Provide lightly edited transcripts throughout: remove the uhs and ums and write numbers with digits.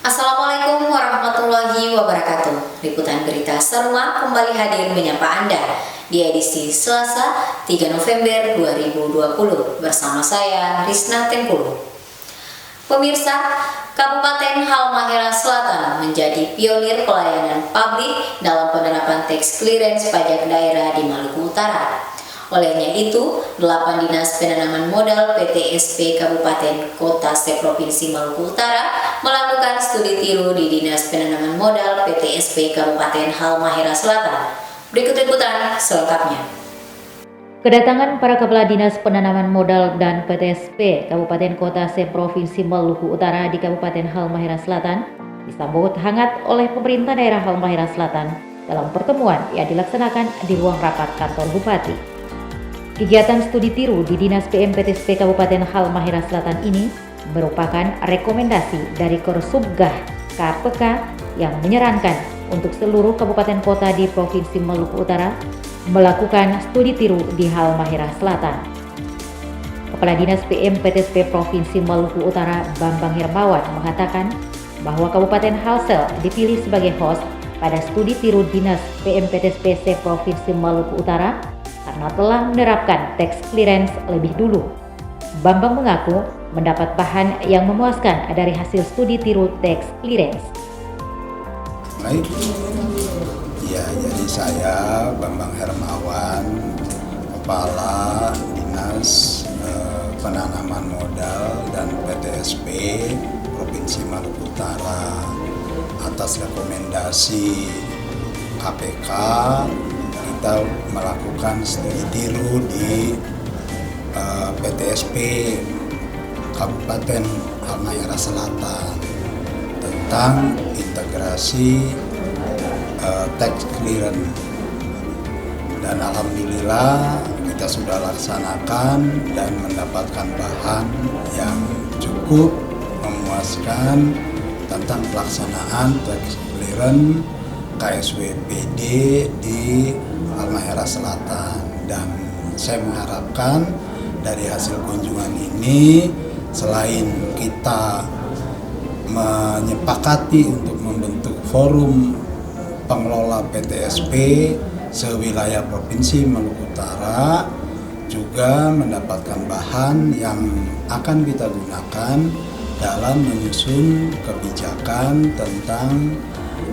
Assalamualaikum warahmatullahi wabarakatuh. Liputan berita Serma kembali hadir menyapa Anda di edisi Selasa 3 November 2020 bersama saya Risna Tengkulu. Pemirsa, Kabupaten Halmahera Selatan menjadi pionir pelayanan publik dalam penerapan tax clearance pajak daerah di Maluku Utara. Olehnya itu, 8 dinas penanaman modal PTSP Kabupaten Kota se-Provinsi Maluku Utara melakukan studi tiru di Dinas Penanaman Modal PTSP Kabupaten Halmahera Selatan. Berikut liputan selengkapnya. Kedatangan para kepala Dinas Penanaman Modal dan PTSP Kabupaten Kota se-Provinsi Maluku Utara di Kabupaten Halmahera Selatan disambut hangat oleh pemerintah daerah Halmahera Selatan dalam pertemuan yang dilaksanakan di ruang rapat kantor Bupati. Kegiatan studi tiru di Dinas PMPTSP Kabupaten Halmahera Selatan ini merupakan rekomendasi dari Korsubgah KPK yang menyarankan untuk seluruh kabupaten kota di Provinsi Maluku Utara melakukan studi tiru di Halmahera Selatan. Kepala Dinas PMPTSP Provinsi Maluku Utara Bambang Hermawan mengatakan bahwa Kabupaten Halsel dipilih sebagai host pada studi tiru Dinas PMPTSP se-Provinsi Maluku Utara karena telah menerapkan tax clearance lebih dulu. Bambang mengaku mendapat bahan yang memuaskan dari hasil studi tiru tax clearance. Baik, ya jadi saya Bambang Hermawan, Kepala Dinas Penanaman Modal dan PTSP Provinsi Maluku Utara, atas rekomendasi KPK kita melakukan studi tiru di PTSP Kabupaten Halmahera Selatan tentang integrasi tax clearance, dan alhamdulillah kita sudah laksanakan dan mendapatkan bahan yang cukup memuaskan tentang pelaksanaan tax clearance KSWPD di Halmahera Selatan. Dan saya mengharapkan dari hasil kunjungan ini, selain kita menyepakati untuk membentuk forum pengelola PTSP sewilayah Provinsi Maluku Utara, juga mendapatkan bahan yang akan kita gunakan dalam menyusun kebijakan tentang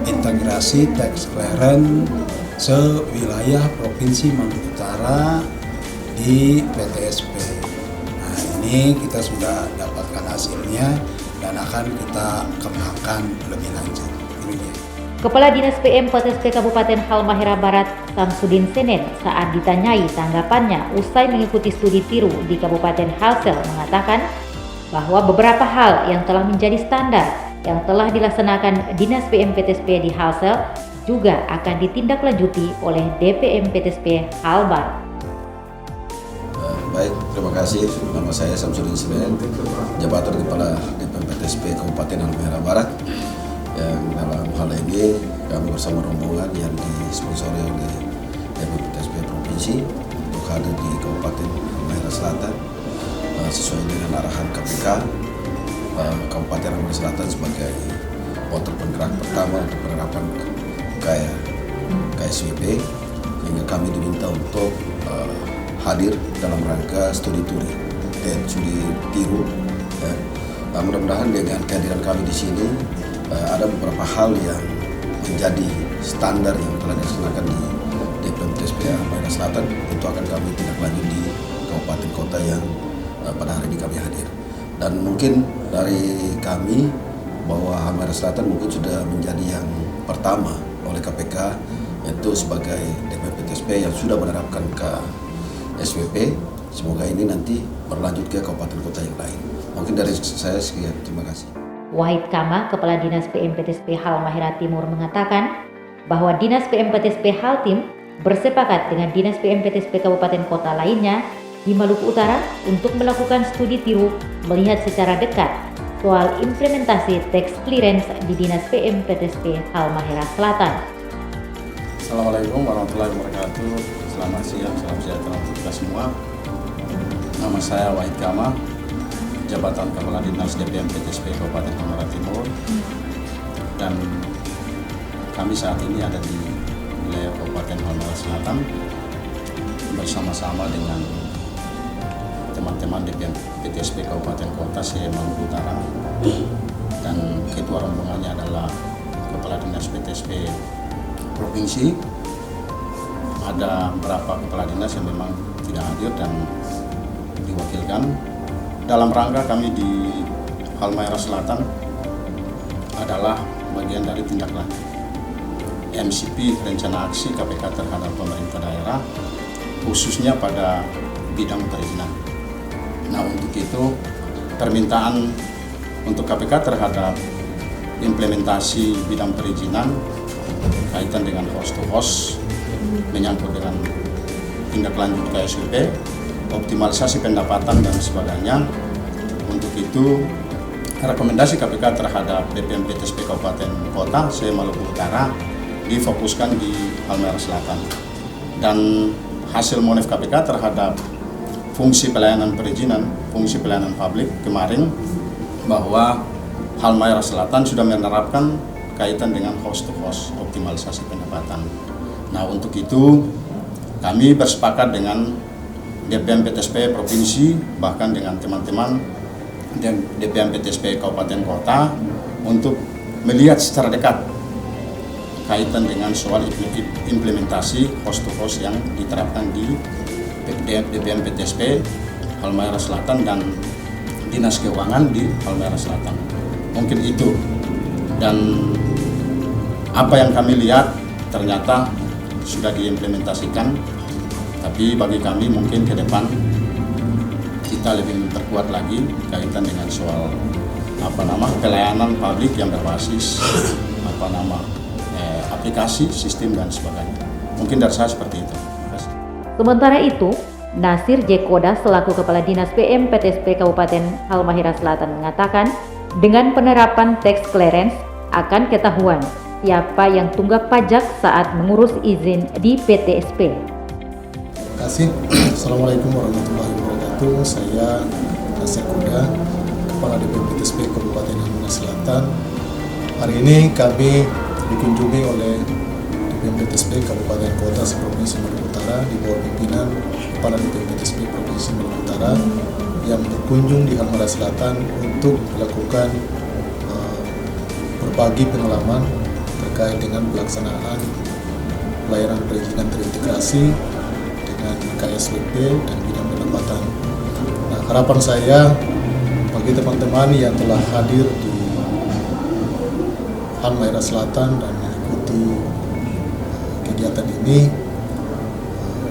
integrasi tax clearance sewilayah Provinsi Maluku Utara di PTSP. Nah, ini kita sudah dapatkan hasilnya dan akan kita kembangkan lebih lanjut. Kepala Dinas PMPTSP Kabupaten Halmahera Barat Samsudin Senin saat ditanyai tanggapannya usai mengikuti studi tiru di Kabupaten Halsel mengatakan bahwa beberapa hal yang telah menjadi standar yang telah dilaksanakan Dinas PMPTSP di Halsel juga akan ditindaklanjuti oleh DPM PTSP Halbar. Baik, terima kasih. Nama saya Samsudin Senin, jabatan Kepala DPM PTSP Kabupaten Halmahera Barat. Yang dalam hal ini kami bersama rombongan yang disponsori oleh DPM PTSP Provinsi untuk hadir di Kabupaten Halmahera Selatan sesuai dengan arahan KPK. Kabupaten Halmahera Selatan sebagai motor penggerak pertama untuk penerapan KSWP, sehingga kami diminta untuk hadir dalam rangka studi tiru. Mudah-mudahan dengan kehadiran kami di sini ada beberapa hal yang menjadi standar yang telah dilaksanakan di DPM PTSP Halmahera Selatan, itu akan kami tindak lanjut di kabupaten kota yang pada hari ini kami hadir. Dan mungkin dari kami bahwa Halmahera Selatan mungkin sudah menjadi yang pertama oleh KPK, yaitu sebagai DPM PTSP yang sudah menerapkan SWP. Semoga ini nanti berlanjut ke kabupaten kota yang lain. Mungkin dari saya sekian, terima kasih. Wahid Kama, Kepala Dinas PMPTSP Halmahera Timur mengatakan bahwa Dinas PMPTSP Haltim bersepakat dengan Dinas PMPTSP Kabupaten Kota lainnya di Maluku Utara untuk melakukan studi tiru melihat secara dekat soal implementasi tax clearance di Dinas PMPTSP Halmahera Selatan. Assalamualaikum warahmatullahi wabarakatuh. Selamat siang, salam sejahtera untuk kita semua. Nama saya Wahid Kama, jabatan Kepala Dinas DPM PTSP Kabupaten Halmahera Timur. dan kami saat ini ada di wilayah Kabupaten Halmahera Selatan bersama-sama dengan teman-teman DPM PTSP Kabupaten Kota Maluku Utara, dan ketua rombongannya adalah Kepala Dinas PTSP Provinsi. Ada beberapa kepala dinas yang memang tidak hadir dan diwakilkan. Dalam rangka kami di Halmahera Selatan adalah bagian dari tindak lanjut MCP rencana aksi KPK terhadap pemerintah daerah, khususnya pada bidang perizinan. Nah, untuk itu permintaan untuk KPK terhadap implementasi bidang perizinan kaitan dengan host to host, menyangkut dengan tindak lanjut KSUP, optimalisasi pendapatan dan sebagainya. Untuk itu rekomendasi KPK terhadap DPM PTSP Kabupaten Kota Maluku Utara difokuskan di Halmahera Selatan, dan hasil monif KPK terhadap fungsi pelayanan perizinan, fungsi pelayanan publik kemarin, bahwa Halmahera Selatan sudah menerapkan kaitan dengan host to host, optimalisasi pendapatan. Nah, untuk itu kami bersepakat dengan DPM PTSP Provinsi, bahkan dengan teman-teman DPM PTSP Kabupaten Kota, untuk melihat secara dekat kaitan dengan soal implementasi host to host yang diterapkan di DPM PTSP Halmahera Selatan dan Dinas Keuangan di Halmahera Selatan. Mungkin itu, dan apa yang kami lihat ternyata sudah diimplementasikan, tapi bagi kami mungkin ke depan kita lebih memperkuat lagi kaitan dengan soal pelayanan publik yang berbasis aplikasi, sistem dan sebagainya. Mungkin dari saya seperti itu. Sementara itu, Nasir J. Koda selaku Kepala Dinas PM PTSP Kabupaten Halmahera Selatan mengatakan, dengan penerapan tax clearance akan ketahuan siapa yang tunggak pajak saat mengurus izin di PTSP. Terima kasih. Assalamualaikum warahmatullahi wabarakatuh. Saya Nasir Koda, Kepala DPM PTSP Kabupaten Halmahera Selatan. Hari ini kami dikunjungi oleh DPM PTSP Kabupaten Kota Provinsi Maluku Utara di bawah pimpinan Kepala DPM PTSP Provinsi Maluku Utara yang berkunjung di Halmahera Selatan untuk melakukan berbagi pengalaman terkait dengan pelaksanaan pelayanan perizinan terintegrasi dengan KSWP dan bidang pendapatan. Nah, harapan saya bagi teman-teman yang telah hadir di Halmahera Selatan dan mengikuti kegiatan ini,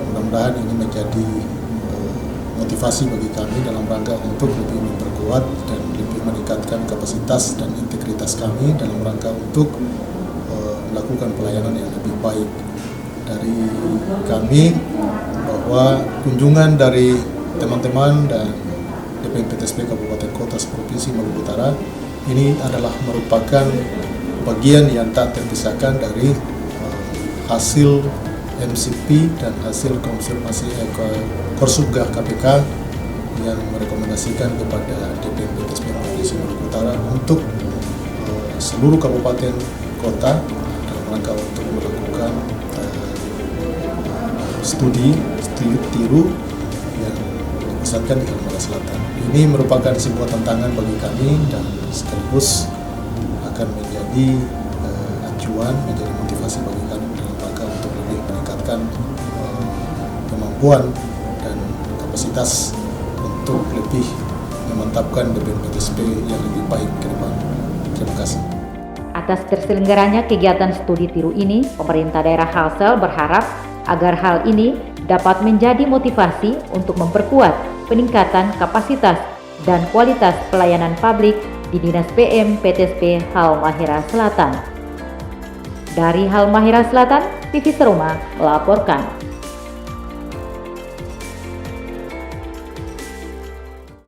mudah-mudahan ini menjadi motivasi bagi kami dalam rangka untuk lebih memperkuat dan lebih meningkatkan kapasitas dan integritas kami dalam rangka untuk melakukan pelayanan yang lebih baik. Dari kami bahwa kunjungan dari teman-teman dan DPM PTSP Kabupaten Kota Provinsi Maluku Utara ini adalah merupakan bagian yang tak terpisahkan dari hasil MCP dan hasil konfirmasi Korsubgah KPK yang merekomendasikan kepada DPM PTSP Provinsi Maluku Utara untuk seluruh kabupaten kota dalam rangka untuk melakukan studi tiru yang dipusatkan di Halmahera Selatan. Ini merupakan sebuah tantangan bagi kami dan sekaligus akan menjadi acuan, menjadi motivasi bagi kami dalam rangka untuk lebih meningkatkan kemampuan dan kapasitas untuk lebih memantapkan DPM PTSP yang lebih baik ke depan. Terima kasih. Atas terselenggaranya kegiatan studi tiru ini, pemerintah daerah Halsel berharap agar hal ini dapat menjadi motivasi untuk memperkuat peningkatan kapasitas dan kualitas pelayanan publik di Dinas PM PTSP Halmahera Selatan. Dari Halmahera Selatan, TV Seruma melaporkan.